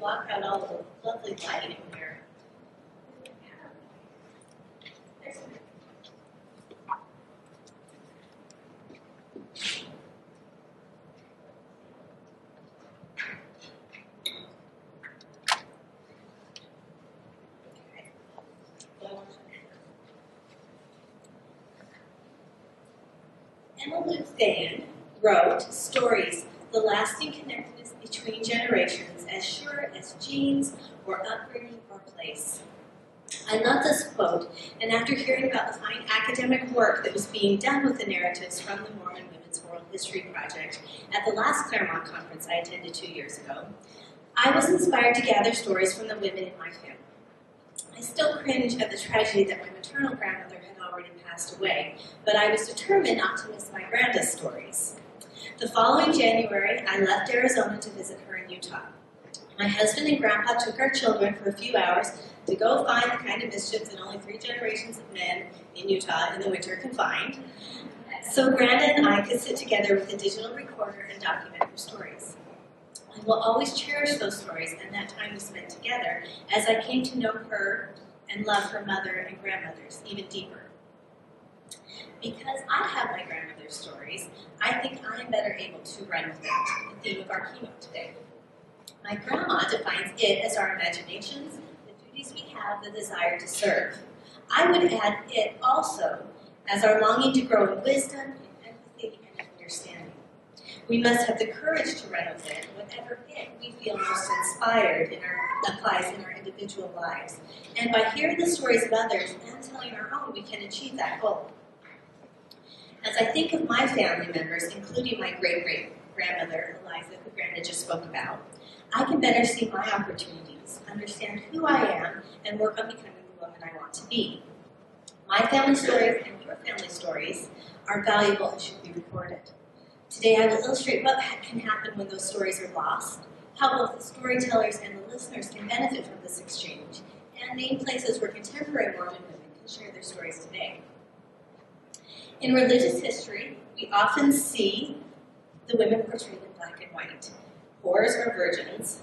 block out all of the lovely lighting here. Enliven wrote stories, the lasting connectedness between generations, as sure as genes or upbringing or place. I love this quote, and after hearing about the fine academic work that was being done with the narratives from the Mormon Women's World History Project at the last Claremont conference I attended 2 years ago, I was inspired to gather stories from the women in my family. I still cringe at the tragedy that my maternal grandmother had already passed away, but I was determined not to miss my grandest stories. The following January, I left Arizona to visit her in Utah. My husband and grandpa took our children for a few hours to go find the kind of mischief that only 3 generations of men in Utah in the winter can find, so Granda and I could sit together with a digital recorder and document her stories. I will always cherish those stories and that time we spent together as I came to know her and love her mother and grandmothers even deeper. Because I have my grandmother's stories, I think I am better able to run with it, the theme of our keynote today. My grandma defines it as our imaginations, the duties we have, the desire to serve. I would add it also as our longing to grow in wisdom, in empathy, and understanding. We must have the courage to run with it, whatever it we feel most inspired applies in our individual lives. And by hearing the stories of others and telling our own, we can achieve that goal. As I think of my family members, including my great-great-grandmother, Eliza, who Granda just spoke about, I can better see my opportunities, understand who I am, and work on becoming the woman I want to be. My family stories and your family stories are valuable and should be recorded. Today I will illustrate what can happen when those stories are lost, how both the storytellers and the listeners can benefit from this exchange, and name places where contemporary Mormon women can share their stories today. In religious history, we often see the women portrayed in black and white. Whores or virgins.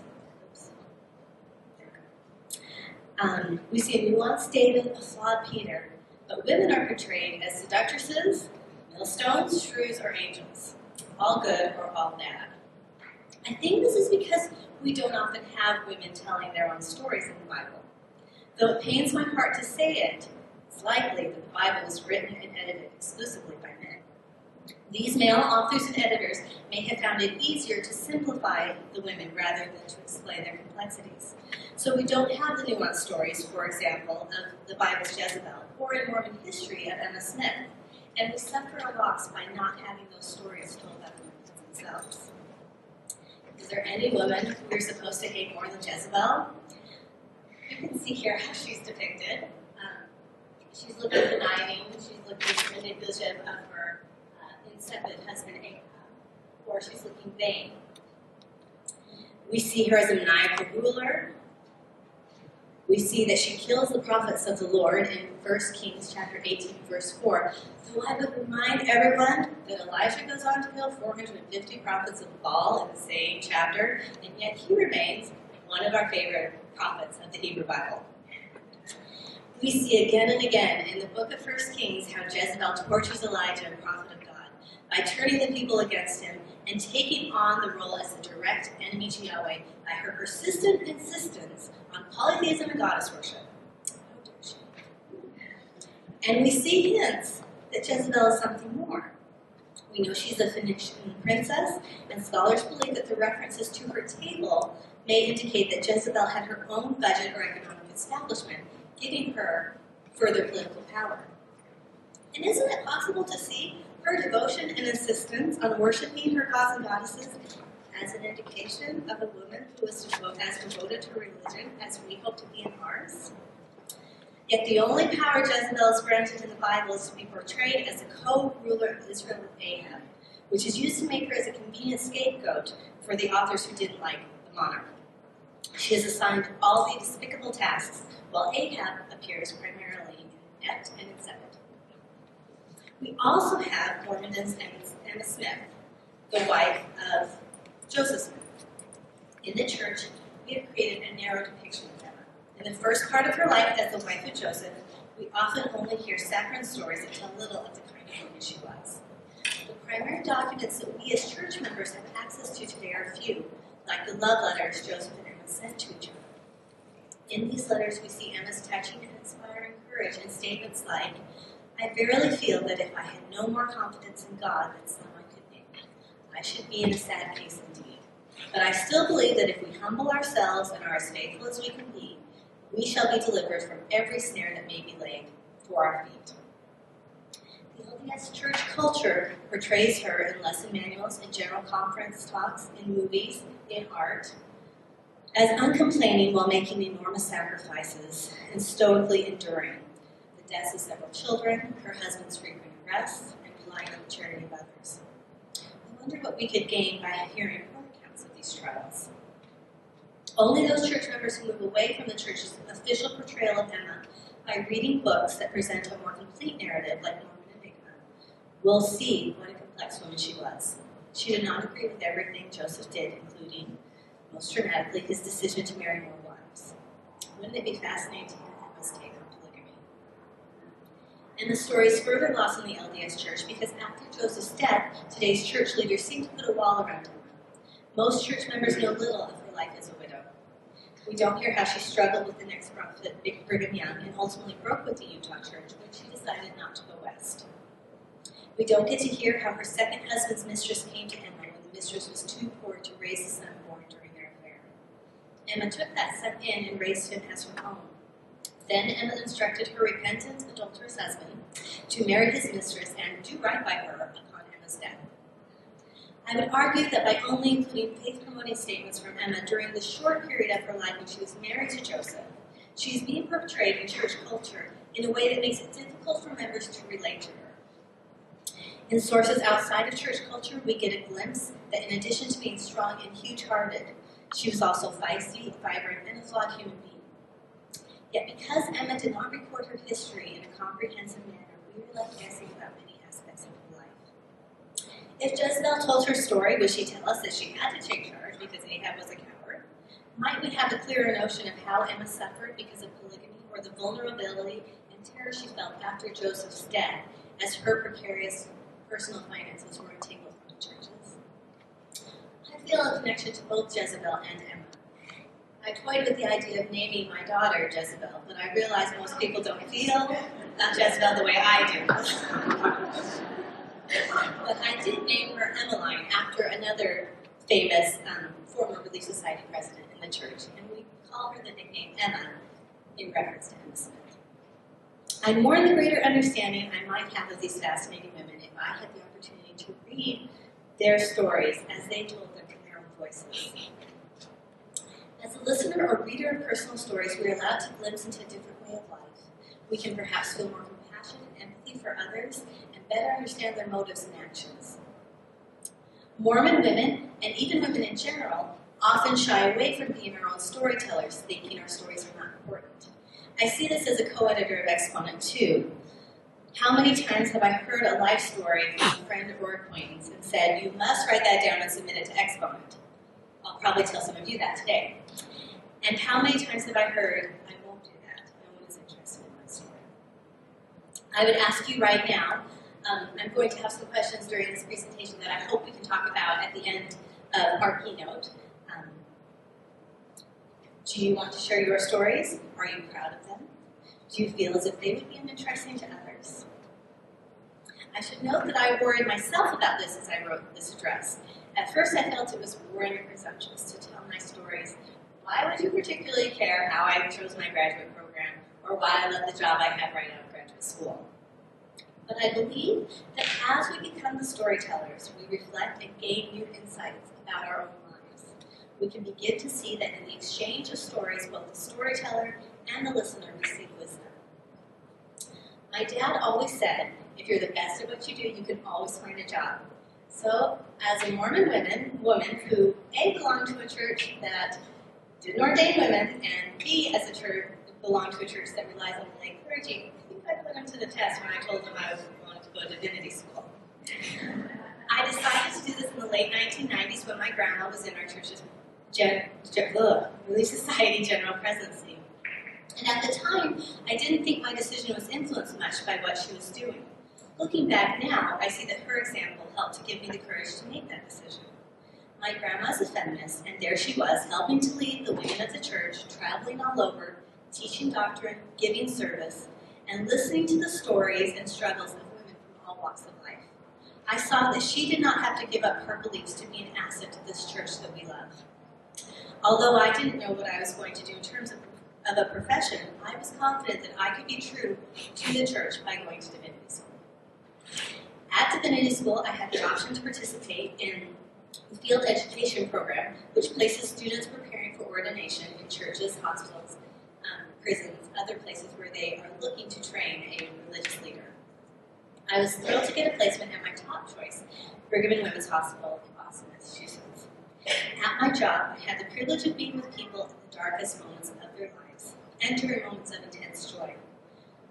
We see a nuanced David, a flawed Peter, but women are portrayed as seductresses, millstones, shrews, or angels. All good or all bad. I think this is because we don't often have women telling their own stories in the Bible. Though it pains my heart to say it, it's likely that the Bible was written and edited exclusively by men. These male authors and editors may have found it easier to simplify the women rather than to explain their complexities. So we don't have the nuanced stories, for example, of the Bible's Jezebel, or in Mormon history of Emma Smith, and we suffer a loss by not having those stories told by the women themselves. Is there any woman we're supposed to hate more than Jezebel? You can see here how she's depicted. She's looking conniving, she's looking manipulative of her insipid husband Ahab, or she's looking vain. We see her as a maniacal ruler. We see that she kills the prophets of the Lord in 1 Kings chapter 18, verse 4. So I would remind everyone that Elijah goes on to kill 450 prophets of Baal in the same chapter, and yet he remains one of our favorite prophets of the Hebrew Bible. We see again and again in the book of 1 Kings how Jezebel tortures Elijah, a prophet of God, by turning the people against him and taking on the role as a direct enemy to Yahweh by her persistent insistence on polytheism and goddess worship. And we see hints that Jezebel is something more. We know she's a Phoenician princess, and scholars believe that the references to her table may indicate that Jezebel had her own budget or economic establishment, giving her further political power. And isn't it possible to see her devotion and insistence on worshiping her gods and goddesses as an indication of a woman who is as devoted to religion as we hope to be in ours? Yet the only power Jezebel is granted in the Bible is to be portrayed as a co-ruler of Israel with Ahab, which is used to make her as a convenient scapegoat for the authors who didn't like the monarch. She is assigned all the despicable tasks, while Ahab appears primarily inept and insipid. We also have Mormonism and Emma Smith, the wife of Joseph Smith. In the church, we have created a narrow depiction of Emma. In the first part of her life as the wife of Joseph, we often only hear saccharine stories that tell little of the kind of woman she was. The primary documents that we as church members have access to today are few, like the love letters Joseph and Emma sent to each other. In these letters, we see Emma's touching and inspiring courage in statements like, "I verily feel that if I had no more confidence in God than some I could name, I should be in a sad case indeed. But I still believe that if we humble ourselves and are as faithful as we can be, we shall be delivered from every snare that may be laid for our feet." The LDS church culture portrays her in lesson manuals, in general conference talks, in movies, in art, as uncomplaining while making enormous sacrifices and stoically enduring the deaths of several children, her husband's frequent arrests, and relying on the charity of others. I wonder what we could gain by hearing her accounts of these trials. Only those church members who move away from the church's official portrayal of Emma by reading books that present a more complete narrative, like Norman and Enigma, will see what a complex woman she was. She did not agree with everything Joseph did, including, most dramatically, his decision to marry more wives. Wouldn't it be fascinating to hear Emma's take on polygamy? And the story is further lost in the LDS church because after Joseph's death, today's church leaders seem to put a wall around Emma. Most church members know little of her life as a widow. We don't hear how she struggled with the next prophet, Brigham Young, and ultimately broke with the Utah church when she decided not to go west. We don't get to hear how her second husband's mistress came to Emma when the mistress was too poor to raise the son born during their affair. Emma took that son in and raised him as her own. Then Emma instructed her repentant, adulterous husband to marry his mistress and do right by her upon Emma's death. I would argue that by only including faith-promoting statements from Emma during the short period of her life when she was married to Joseph, she is being portrayed in church culture in a way that makes it difficult for members to relate to her. In sources outside of church culture, we get a glimpse that in addition to being strong and huge-hearted, she was also feisty, vibrant, and a flawed human being. Yet because Emma did not record her history in a comprehensive manner, we were left guessing about many aspects of her life. If Jezebel told her story, would she tell us that she had to take charge because Ahab was a coward? Might we have a clearer notion of how Emma suffered because of polygamy or the vulnerability and terror she felt after Joseph's death as her precarious personal finances were entangled from the churches? I feel a connection to both Jezebel and Emma. I toyed with the idea of naming my daughter Jezebel, but I realize most people don't feel about Jezebel the way I do. But I did name her Emmeline after another famous former Relief Society president in the church, and we call her the nickname Emma in reference to Emma Smith. I mourn the greater understanding I might have of these fascinating women if I had the opportunity to read their stories as they told them in their own voices. As a listener or reader of personal stories, we are allowed to glimpse into a different way of life. We can perhaps feel more compassion and empathy for others and better understand their motives and actions. Mormon women, and even women in general, often shy away from being our own storytellers, thinking our stories are not important. I see this as a co-editor of Exponent too. How many times have I heard a life story from a friend or acquaintance and said, "You must write that down and submit it to Exponent"? I'll probably tell some of you that today. And how many times have I heard, "I won't do that. No one is interested in my story"? I would ask you right now, I'm going to have some questions during this presentation that I hope we can talk about at the end of our keynote. Do you want to share your stories? Are you proud of them? Do you feel as if they would be interesting to others? I should note that I worried myself about this as I wrote this address. At first I felt it was boring and presumptuous to tell my stories. Why would you particularly care how I chose my graduate program or why I left the job I had right out of graduate school? But I believe that as we become the storytellers, we reflect and gain new insights about our own lives. We can begin to see that in the exchange of stories, both the storyteller and the listener receive wisdom. My dad always said, if you're the best at what you do, you can always find a job. So, as a Mormon woman who A, belonged to a church that didn't ordain women, and B, as a church, belonged to a church that relies on lay clergy, I think I put him to the test when I told him I was going to go to divinity school. I decided to do this in the late 1990s when my grandma was in our church's Relief Society General Presidency. And at the time, I didn't think my decision was influenced much by what she was doing. Looking back now, I see that her example helped to give me the courage to make that decision. My grandma is a feminist, and there she was, helping to lead the women of the church, traveling all over, teaching doctrine, giving service, and listening to the stories and struggles of women from all walks of life. I saw that she did not have to give up her beliefs to be an asset to this church that we love. Although I didn't know what I was going to do in terms of a profession, I was confident that I could be true to the church by going to divinity school. At divinity school, I had the option to participate in the field education program, which places students preparing for ordination in churches, hospitals, prisons, other places where they are looking to train a religious leader. I was thrilled to get a placement at my top choice, Brigham and Women's Hospital in Boston, Massachusetts. At my job, I had the privilege of being with people in the darkest moments of their lives and during moments of intense joy.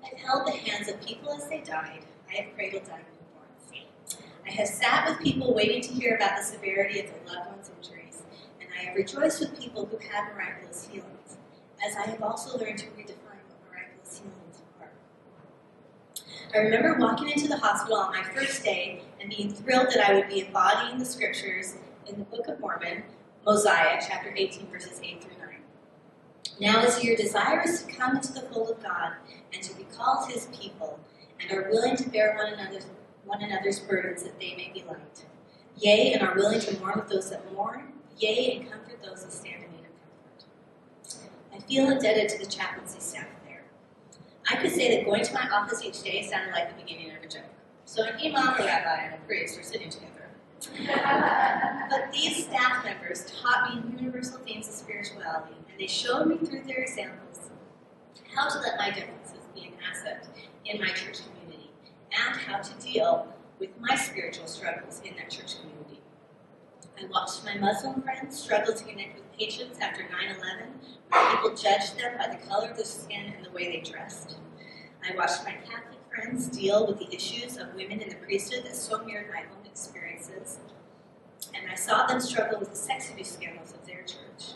I've held the hands of people as they died. I have cradled dying newborns. I have sat with people waiting to hear about the severity of their loved ones' injuries, and I have rejoiced with people who had miraculous healings, as I have also learned to redefine what miraculous healings are. I remember walking into the hospital on my first day and being thrilled that I would be embodying the scriptures in the Book of Mormon, Mosiah, chapter 18, verses 8 through 9. Now is your desire is to come into the fold of God and to be called his people, and are willing to bear one another's burdens that they may be light. Yea, and are willing to mourn with those that mourn, yea, and comfort those that stand in need of comfort. I feel indebted to the chaplaincy staff there. I could say that going to my office each day sounded like the beginning of a joke. So an imam, a rabbi, and a priest are sitting together. But these staff members taught me universal themes of spirituality, and they showed me through their examples how to let my differences be an asset in my church community, and how to deal with my spiritual struggles in that church community. I watched my Muslim friends struggle to connect with patients after 9/11, where people judged them by the color of their skin and the way they dressed. I watched my Catholic friends deal with the issues of women in the priesthood that so mirrored my own experiences. And I saw them struggle with the sex abuse scandals of their church.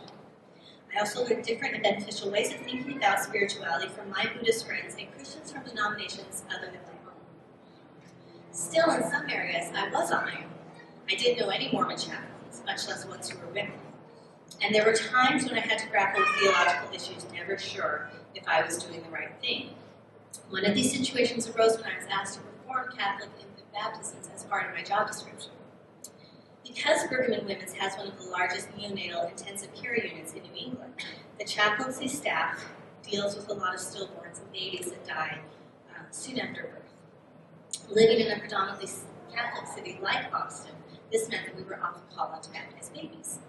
I also learned different and beneficial ways of thinking about spirituality from my Buddhist friends and Christians from denominations other than my own. Still, in some areas, I was on my own. I didn't know any Mormon chaplains, much less ones who were women. And there were times when I had to grapple with theological issues, never sure if I was doing the right thing. One of these situations arose when I was asked to perform Catholic infant baptisms as part of my job description. Because Brigham and Women's has one of the largest neonatal intensive care units in New England, the chaplaincy staff deals with a lot of stillborns and babies that die soon after birth. Living in a predominantly Catholic city like Boston, this meant that we were often called on to baptize babies.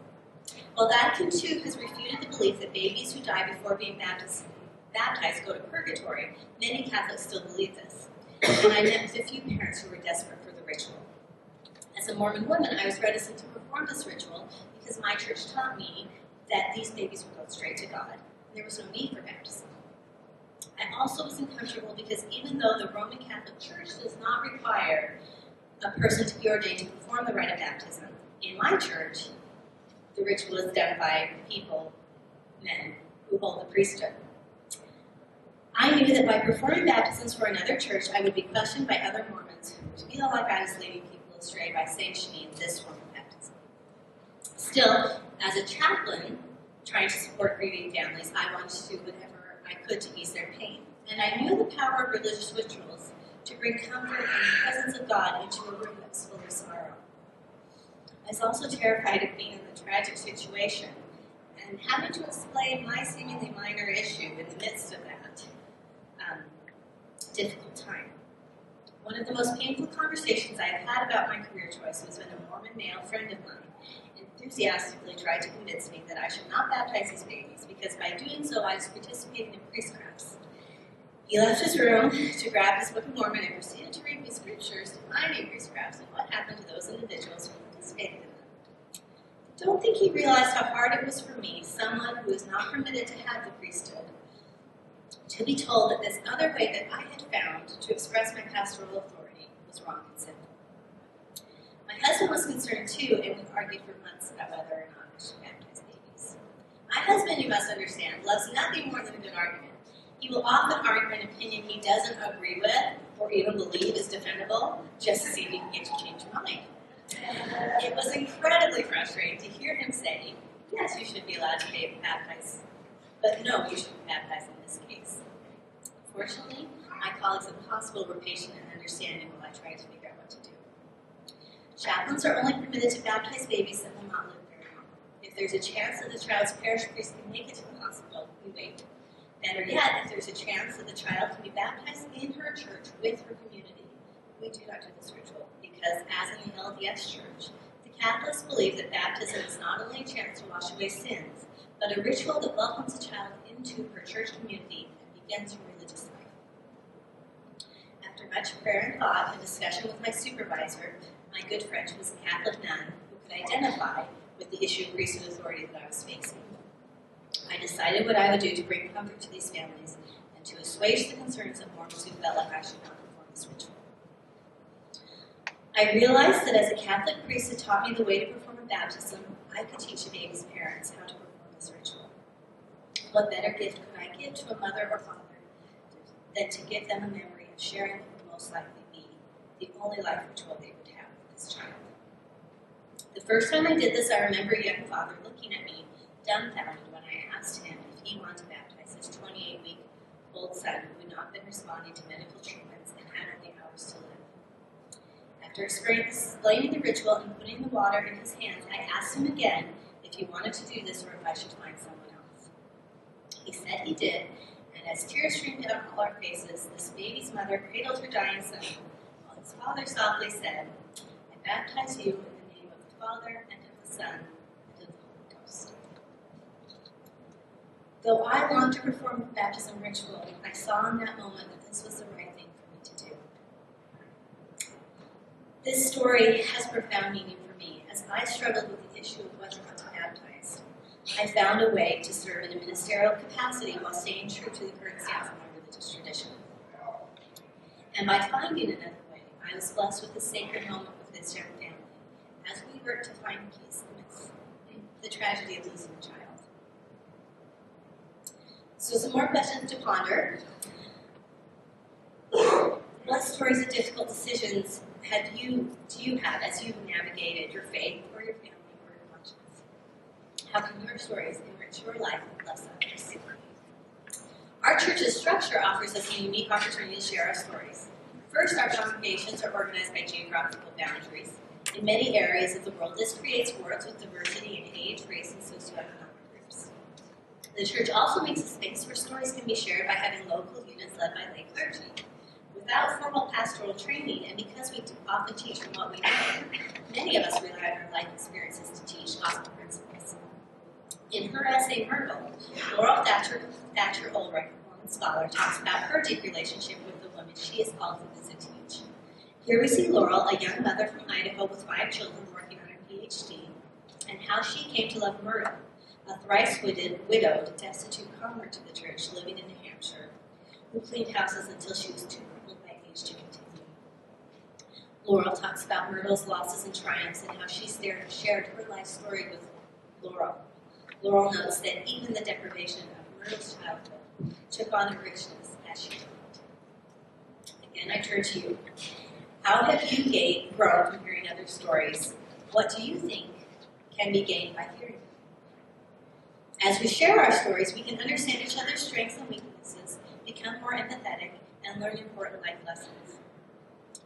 While Vatican II has refuted the belief that babies who die before being baptized go to purgatory, many Catholics still believe this. And I met with a few parents who were desperate for the ritual. As a Mormon woman, I was reticent to perform this ritual because my church taught me that these babies would go straight to God. There was no need for baptism. I also was uncomfortable because even though the Roman Catholic Church does not require a person to be ordained to perform the rite of baptism, in my church, the ritual is done by people, men, who hold the priesthood. I knew that by performing baptisms for another church, I would be questioned by other Mormons who would feel like I was leading people astray by saying she needed this form of baptism. Still, as a chaplain, trying to support grieving families, I wanted to do whatever I could to ease their pain. And I knew the power of religious rituals to bring comfort and the presence of God into a room that was full of sorrow. I was also terrified of being in a tragic situation and having to explain my seemingly minor issue in the midst of that difficult time. One of the most painful conversations I have had about my career choice was when a Mormon male friend of mine enthusiastically tried to convince me that I should not baptize his babies because by doing so I was participating in priestcrafts. He left his room to grab his Book of Mormon and proceeded to read me scriptures defining priestcrafts and what happened to those individuals who participated in them. I don't think he realized how hard it was for me, someone who is not permitted to have the priesthood, to be told that this other way that I had found to express my pastoral authority was wrong and sinful. My husband was concerned too, and we argued for months about whether or not I should baptize babies. My husband, you must understand, loves nothing more than a good argument. He will often argue an opinion he doesn't agree with or even believe is defendable just to see if he can get you to change your mind. It was incredibly frustrating to hear him say, yes, you should be allowed to be baptized, but no, you shouldn't be baptized in this case. Fortunately, my colleagues at the hospital were patient and understanding while I tried to figure out what to do. Chaplains are only permitted to baptize babies that will not live very long. If there's a chance that the child's parish priest can make it to the hospital, we wait. Better yet, if there's a chance that the child can be baptized in her church with her community, we do not do this ritual because, as in the LDS Church, the Catholics believe that baptism is not only a chance to wash away sins, but a ritual that welcomes a child into her church community and begins her religious life. After much prayer and thought and discussion with my supervisor, my good friend was a Catholic nun who could identify with the issue of priesthood authority that I was facing. I decided what I would do to bring comfort to these families and to assuage the concerns of Mormons who felt like I should not perform this ritual. I realized that as a Catholic priest had taught me the way to perform a baptism, I could teach a baby's parents how to perform this ritual. What better gift could I give to a mother or father than to give them a memory of sharing what would most likely be the only life ritual they would have with this child? The first time I did this, I remember a young father looking at me, dumbfounded, when I asked him if he wanted to baptize his 28-week-old son who had not been responding to medical treatments and had only hours to live. After explaining the ritual and putting the water in his hands, I asked him again if he wanted to do this or if I should find someone else. He said he did, and as tears streamed down all our faces, this baby's mother cradled her dying son, while his father softly said, I baptize you in the name of the Father, and of the Son, and of the Holy Ghost. Though I longed to perform the baptism ritual, I saw in that moment that this was the right thing for me to do. This story has profound meaning for me, as I struggled with the issue of whether or not to baptize. I found a way to serve in a ministerial capacity while staying true to the current stance of my religious tradition. And by finding another way, I was blessed with a sacred moment with this young family, as we worked to find peace amidst the tragedy of losing a child. So some more questions to ponder. What stories of difficult decisions do you have as you've navigated your faith or your family or your conscience? How can your stories enrich your life and bless others? Our church's structure offers us a unique opportunity to share our stories. First, our congregations are organized by geographical boundaries. In many areas of the world, this creates worlds with diversity in age, race, and socioeconomic groups. The church also makes a space where stories can be shared by having local units led by lay clergy. Without formal pastoral training, and because we often teach from what we know, many of us rely on our life experiences to teach gospel principles. In her essay, Myrtle, Laurel Thatcher Ulrich, a Mormon scholar, talks about her deep relationship with the woman she is called to visit teach. Here we see Laurel, a young mother from Idaho with 5 children working on her PhD, and how she came to love Myrtle, a thrice-widowed, destitute convert to the church living in New Hampshire, who cleaned houses until she was too crippled by age to continue. Laurel talks about Myrtle's losses and triumphs and how she shared her life story with Laurel. Laurel notes that even the deprivation of Myrtle's childhood took on a richness as she talked. Again, I turn to you. How have you grown from hearing other stories? What do you think can be gained by hearing them? As we share our stories, we can understand each other's strengths and weaknesses, become more empathetic, and learn important life lessons.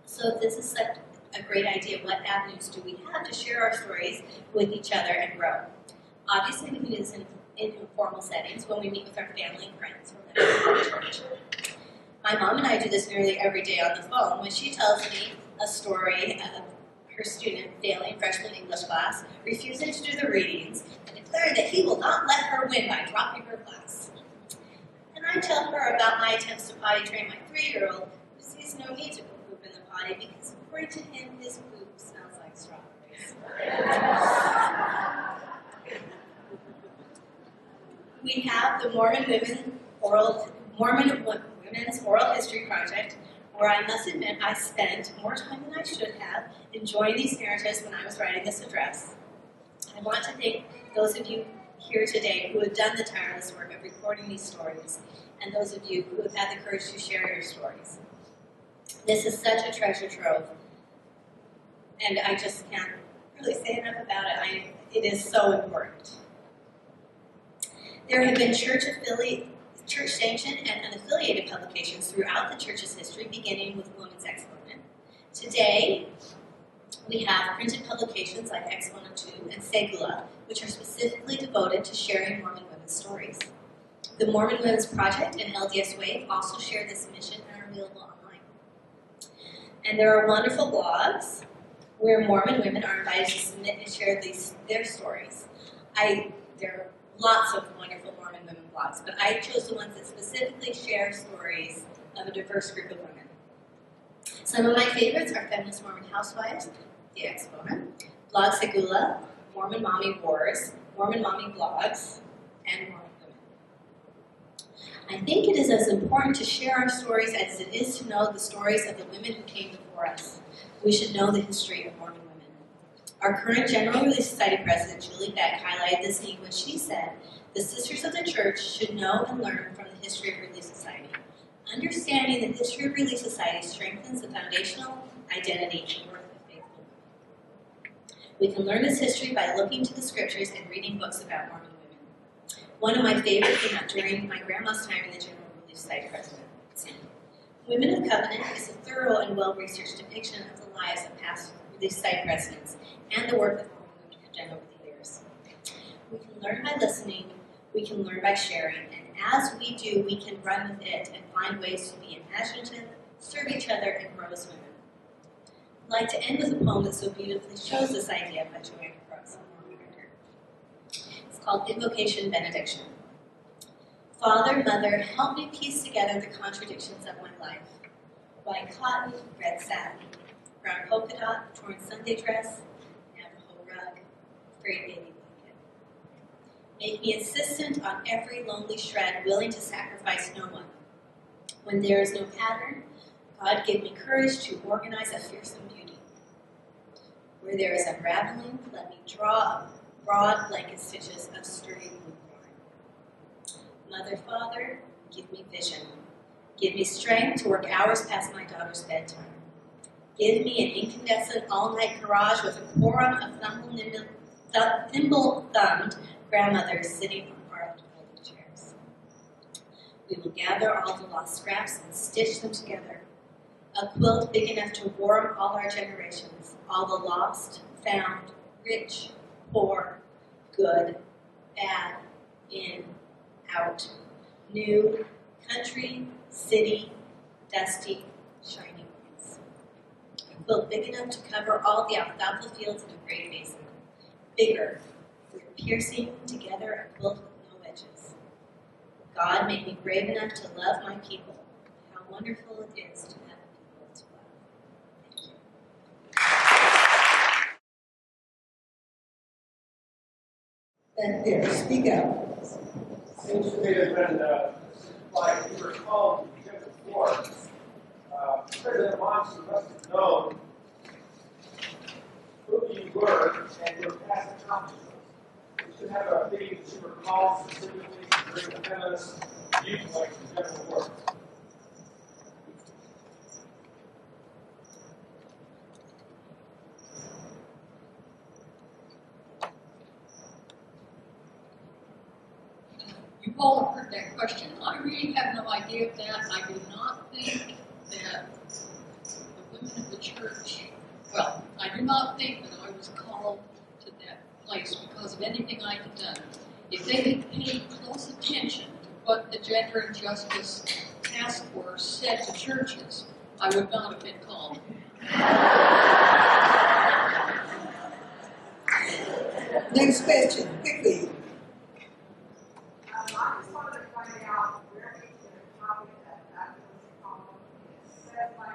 So if this is such a great idea, what avenues do we have to share our stories with each other and grow? Obviously, we can do this in informal settings when we meet with our family and friends or members of the church. My mom and I do this nearly every day on the phone when she tells me a story of her student failing freshman English class, refusing to do the readings, and declaring that he will not let her win by dropping her class. And I tell her about my attempts to potty train my 3-year-old who sees no need to poop in the potty because according to him, his poop smells like strawberries. We have the Mormon Women's Oral History Project, where I must admit I spent more time than I should have enjoying these narratives when I was writing this address. I want to thank those of you here today who have done the tireless work of recording these stories, and those of you who have had the courage to share your stories. This is such a treasure trove, and I just can't really say enough about it. It is so important. There have been church-sanctioned and unaffiliated publications throughout the church's history, beginning with Women's Exponent. Today, we have printed publications like Exponent 2 and Segula, which are specifically devoted to sharing Mormon women's stories. The Mormon Women's Project and LDS Wave also share this mission and are available online. And there are wonderful blogs where Mormon women are invited to submit and share their stories. There are lots of wonderful Mormon women blogs, but I chose the ones that specifically share stories of a diverse group of women. Some of my favorites are Feminist Mormon Housewives, The Exponent, Blog Segula, Mormon Mommy Wars, Mormon Mommy Blogs, and Mormon Women. I think it is as important to share our stories as it is to know the stories of the women who came before us. We should know the history of Mormon women. Our current General Relief Society President, Julie Beck, highlighted this need when she said, "The sisters of the church should know and learn from the history of Relief Society. Understanding the history of Relief Society strengthens the foundational identity and worth of faithful women." We can learn this history by looking to the scriptures and reading books about Mormon women. One of my favorites came out during my grandma's time in the General Relief Society President. Women of Covenant is a thorough and well-researched depiction of the lives of past Relief Society presidents and the work that Mormon women have done over the years. We can learn by listening, we can learn by sharing, and as we do, we can run with it and find ways to be imaginative, serve each other, and grow as women. I'd like to end with a poem that so beautifully shows this idea by Joanna Crooks, a Mormon writer. It's called Invocation Benediction. Father, Mother, help me piece together the contradictions of my life. White cotton, red satin, brown polka dot, torn Sunday dress, Navajo rug, frayed baby blanket. Make me insistent on every lonely shred, willing to sacrifice no one. When there is no pattern, God give me courage to organize a fearsome beauty. Where there is unraveling, let me draw broad blanket stitches of sturdy blue yarn. Mother, Father, give me vision. Give me strength to work hours past my daughter's bedtime. Give me an incandescent all-night garage with a quorum of thimble-thumbed grandmothers sitting on borrowed folding chairs. We will gather all the lost scraps and stitch them together. A quilt big enough to warm all our generations, all the lost, found, rich, poor, good, bad, in, out, new, country, city, dusty, shiny ones. A quilt big enough to cover all the alfalfa fields in a great basin. Bigger, we're piercing together a quilt with no edges. God made me brave enough to love my people. How wonderful it is to have people to love. Thank you. And there, speak up. Seems to me that when like you were called to give the floor, President Monson must have known who you were and your past accomplishments. You should have a theme that you were called specifically to bring the feminist viewpoint to general work. You all have heard that question. I really have no idea of that. I do not think that the women of the church, well, I do not think that I was called to that place because of anything I had done. If they had paid close attention to what the Gender and Justice Task Force said to churches, I would not have been called. Next question, quickly. I just wanted to find out where we can copy that column. Says by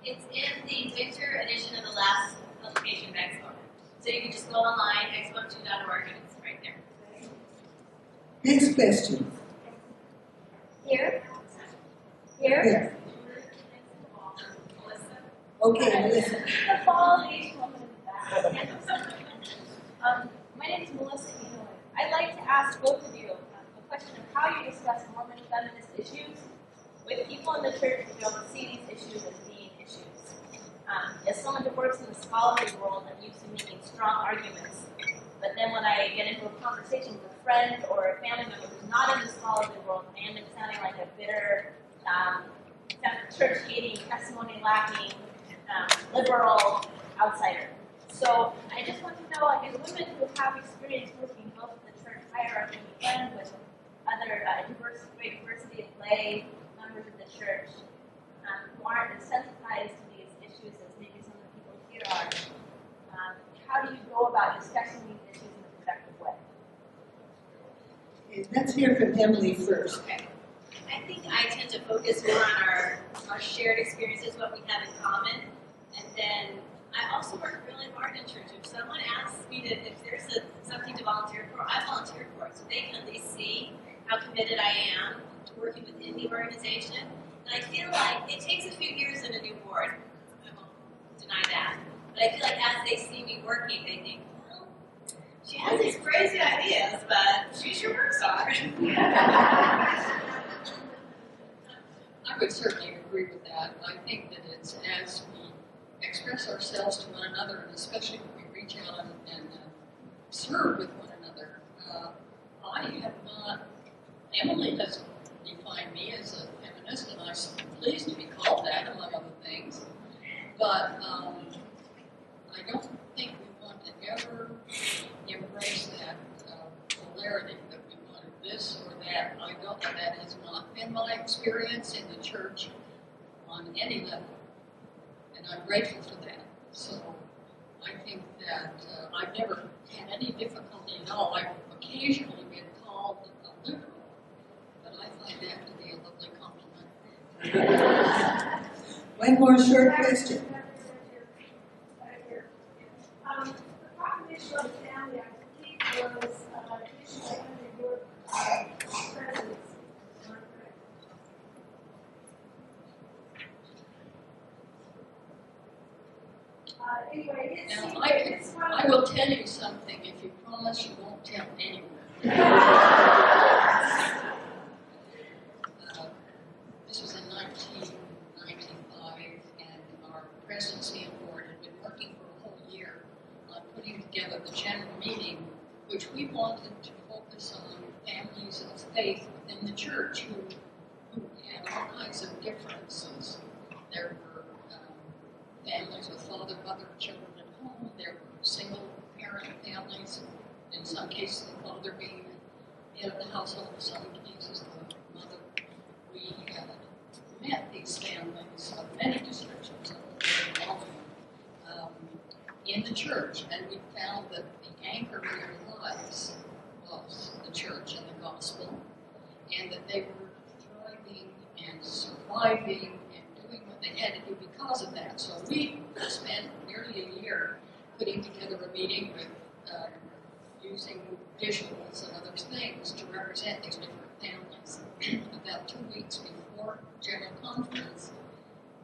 It's in the winter edition of the last publication of Exponent. So you can just go online, exponent2.org, and it's right there. Next question. Here? Here? Here. Okay, Melissa. The fall age woman in the back. My name is Melissa Eno, I'd like to ask both of you a question of how you discuss Mormon feminist issues with people in the church who don't see these issues as being issues. As someone who works in the scholarly world, I'm used to making strong arguments. But then when I get into a conversation with a friend or a family member who's not in the scholarly world, I end up sounding like a bitter, church-hating, testimony-lacking, liberal outsider. So I just want to know, as women who have experience working both in the church hierarchy and with other great diversity of lay members of the church, who aren't as sensitized to these issues as maybe some of the people here are, how do you go about discussing these issues in a productive way? Okay, let's hear from Emily first. Okay. I think I tend to focus more on our shared experiences, what we have in common, and then I also work really hard in church. If someone asks me if there's something to volunteer for, I volunteer for it, so they can at least see how committed I am to working within the organization. And I feel like it takes a few years in a new board. I won't deny that. But I feel like as they see me working, they think, well, she has these crazy ideas, but she sure works hard. I would certainly agree with that. I think that it's as we express ourselves to one another, and especially when we reach out and serve with one another. I have not, Emily has defined me as a feminist, and I'm pleased to be called that, among other things. But I don't think we want to ever embrace that polarity that we wanted this or that. I know that has not been my experience in the church on any level. And I'm grateful for that. So I think that I've never had any difficulty at all. I've occasionally been called a liberal, but I find that to be a lovely compliment. One more short question. The proclamation of the family, I believe, was issued under your presidency. Am I correct? Anyway, Now, I will tell you something if you promise you won't tell anyone. This was in 1995, and our presidency and board had been working for a whole year on putting together the general meeting, which we wanted to focus on families of faith within the church who had all kinds of differences. There were families with father, mother, children at home. There were single-parent families, in some cases the father being head of the household, in some cases the mother. We had met these families of many descriptions in the church, and we found that the anchor of their lives was the church and the gospel, and that they were thriving and surviving and doing what they had to do because of that. So we spent nearly a year putting together a meeting with using visuals and other things to represent these different families. About 2 weeks before General Conference,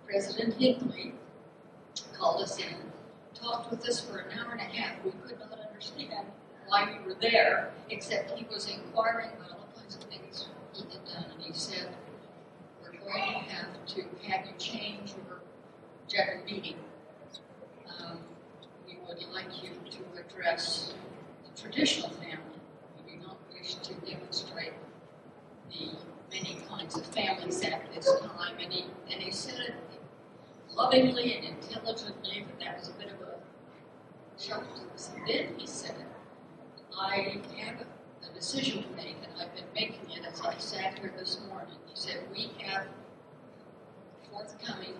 President Hinckley called us in, talked with us for an hour and a half. We could not understand why we were there, except he was inquiring about all kinds of things he had done. And he said, we're going to have you change your general meeting. We would like you to address the traditional family. We do not wish to demonstrate the many kinds of families at this time. And he said it lovingly and intelligently, but that was a bit of a shock to us. And then he said, I have a decision to make, and I've been making it as I sat here this morning. He said, we have forthcoming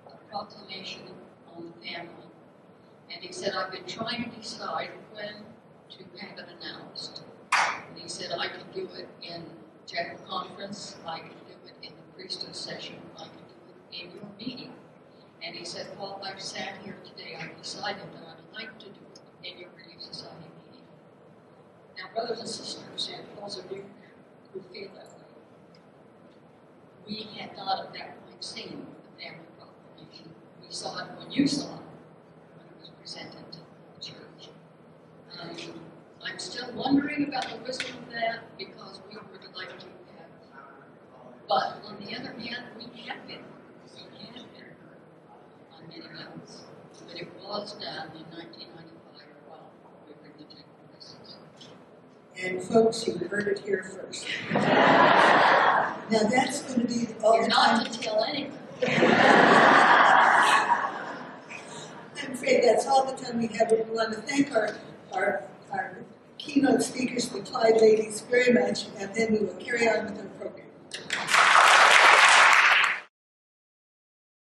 a proclamation on the family. And he said, I've been trying to decide when to have it announced. And he said, I can do it in General Conference, I can do it in the priesthood session, I can do it in your meeting. And he said, Paul, I've sat here today, I've decided that I'd like to do it in your Relief Society meeting. Now, brothers and sisters, and those of you who feel that way, we had not at that point seen the family proclamation. We saw it when you saw it, when it was presented to the church. I'm still wondering about many levels. But it was done in 1995 while we were in the general crisis. And folks, you heard it here first. Now that's going to be all You're the not time. to tell anyone. I'm afraid that's all the time we have. We want to thank our keynote speakers, the Clyde ladies, very much, and then we will carry on with our